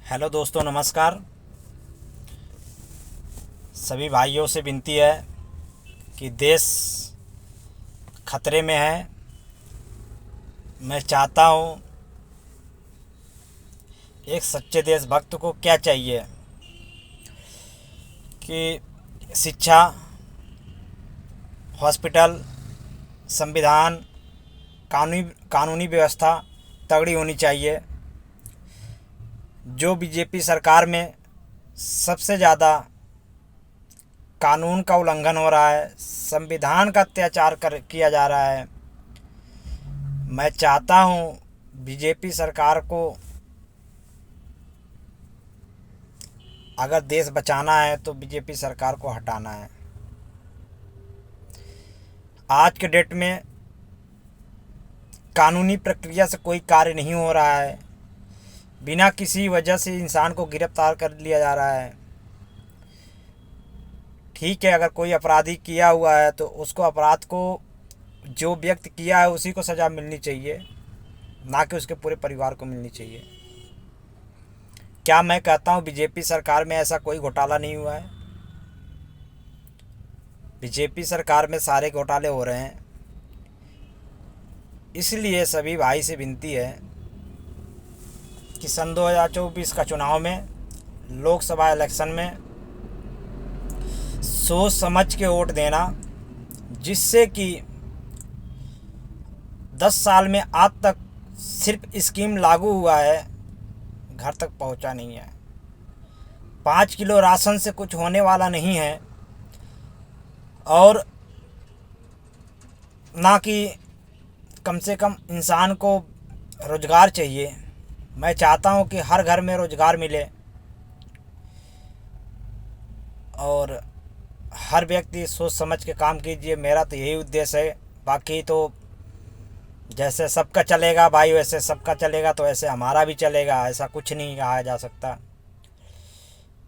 Hello दोस्तों, नमस्कार। सभी भाइयों से विनती है कि देश खतरे में है। मैं चाहता हूँ, एक सच्चे देशभक्त को क्या चाहिए कि शिक्षा, हॉस्पिटल, संविधान, कानूनी व्यवस्था तगड़ी होनी चाहिए। जो बीजेपी सरकार में सबसे ज़्यादा कानून का उल्लंघन हो रहा है, संविधान का अत्याचार किया जा रहा है। मैं चाहता हूँ बीजेपी सरकार को, अगर देश बचाना है तो बीजेपी सरकार को हटाना है। आज के डेट में कानूनी प्रक्रिया से कोई कार्य नहीं हो रहा है। बिना किसी वजह से इंसान को गिरफ्तार कर लिया जा रहा है। ठीक है, अगर कोई अपराधी किया हुआ है तो उसको, अपराध को जो व्यक्त किया है उसी को सज़ा मिलनी चाहिए, ना कि उसके पूरे परिवार को मिलनी चाहिए। क्या मैं कहता हूँ बीजेपी सरकार में ऐसा कोई घोटाला नहीं हुआ है? बीजेपी सरकार में सारे घोटाले हो रहे हैं। इसलिए सभी भाई से विनती है कि सन 2024 का चुनाव में, लोकसभा इलेक्शन में सोच समझ के वोट देना, जिससे कि 10 साल में आज तक सिर्फ स्कीम लागू हुआ है, घर तक पहुंचा नहीं है। 5 किलो राशन से कुछ होने वाला नहीं है, और ना कि कम से कम इंसान को रोज़गार चाहिए। मैं चाहता हूं कि हर घर में रोज़गार मिले और हर व्यक्ति सोच समझ के काम कीजिए। मेरा तो यही उद्देश्य है। बाकी तो जैसे सबका चलेगा भाई, वैसे सबका चलेगा तो ऐसे हमारा भी चलेगा, ऐसा कुछ नहीं कहा जा सकता।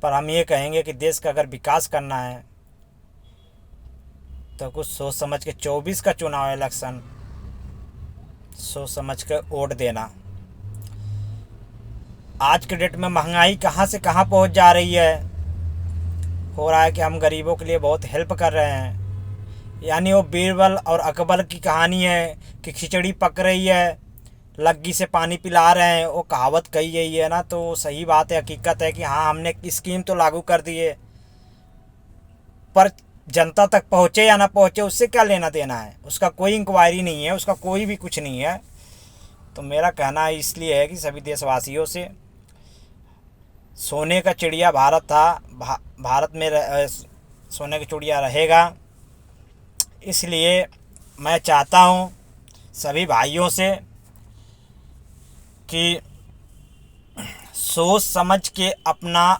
पर हम ये कहेंगे कि देश का अगर विकास करना है तो कुछ सोच समझ के, 24 का चुनाव इलेक्शन, सोच समझ के वोट देना। आज के डेट में महंगाई कहाँ से कहाँ पहुँच जा रही है। हो रहा है कि हम गरीबों के लिए बहुत हेल्प कर रहे हैं। यानी वो बीरबल और अकबर की कहानी है कि खिचड़ी पक रही है, लग्गी से पानी पिला रहे हैं। वो कहावत कही गई है ना, तो सही बात है, हकीकत है कि हाँ, हमने स्कीम तो लागू कर दी है, पर जनता तक पहुँचे या ना पहुँचे उससे क्या लेना देना है। उसका कोई इंक्वायरी नहीं है, उसका कोई भी कुछ नहीं है। तो मेरा कहना इसलिए है कि सभी देशवासियों से, सोने का चिड़िया भारत था, भारत में सोने का चिड़िया रहेगा। इसलिए मैं चाहता हूँ सभी भाइयों से कि सोच समझ के अपना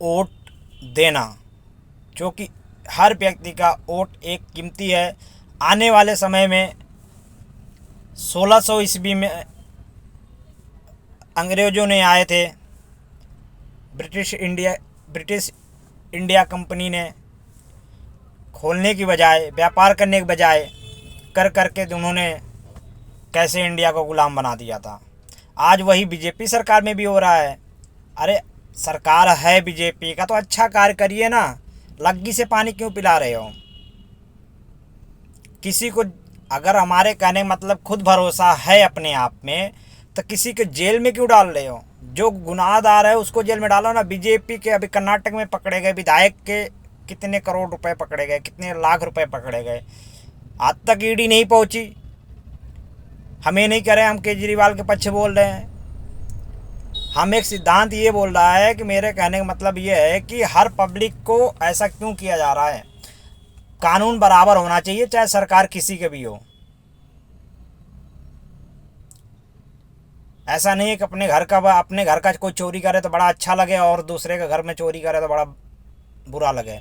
वोट देना, जो कि हर व्यक्ति का वोट एक कीमती है। आने वाले समय में 1600 ईस्वी में अंग्रेज़ों ने आए थे, ब्रिटिश इंडिया कंपनी ने खोलने की बजाय, व्यापार करने के बजाय, कर करके उन्होंने कैसे इंडिया को गुलाम बना दिया था। आज वही बीजेपी सरकार में भी हो रहा है। अरे, सरकार है बीजेपी का तो अच्छा कार्य करिए ना, लग्गी से पानी क्यों पिला रहे हो किसी को? अगर हमारे कहने का मतलब खुद भरोसा है अपने आप में, तो किसी के जेल में क्यों डाल रहे हो? जो गुनाहगार है उसको जेल में डालो ना। बीजेपी के अभी कर्नाटक में पकड़े गए विधायक के कितने करोड़ रुपए पकड़े गए, कितने लाख रुपए पकड़े गए, आज तक ईडी नहीं पहुंची। हमें नहीं कह रहे हम केजरीवाल के पक्ष बोल रहे हैं। हम एक सिद्धांत ये बोल रहा है कि, मेरे कहने का मतलब ये है कि हर पब्लिक को ऐसा क्यों किया जा रहा है। कानून बराबर होना चाहिए, चाहे सरकार किसी के भी हो। ऐसा नहीं है कि अपने घर का कोई चोरी करे तो बड़ा अच्छा लगे और दूसरे के घर में चोरी करे तो बड़ा बुरा लगे।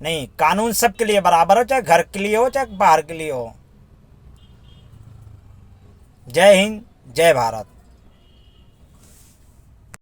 नहीं, कानून सबके लिए बराबर हो, चाहे घर के लिए हो चाहे बाहर के लिए हो। जय हिंद, जय भारत।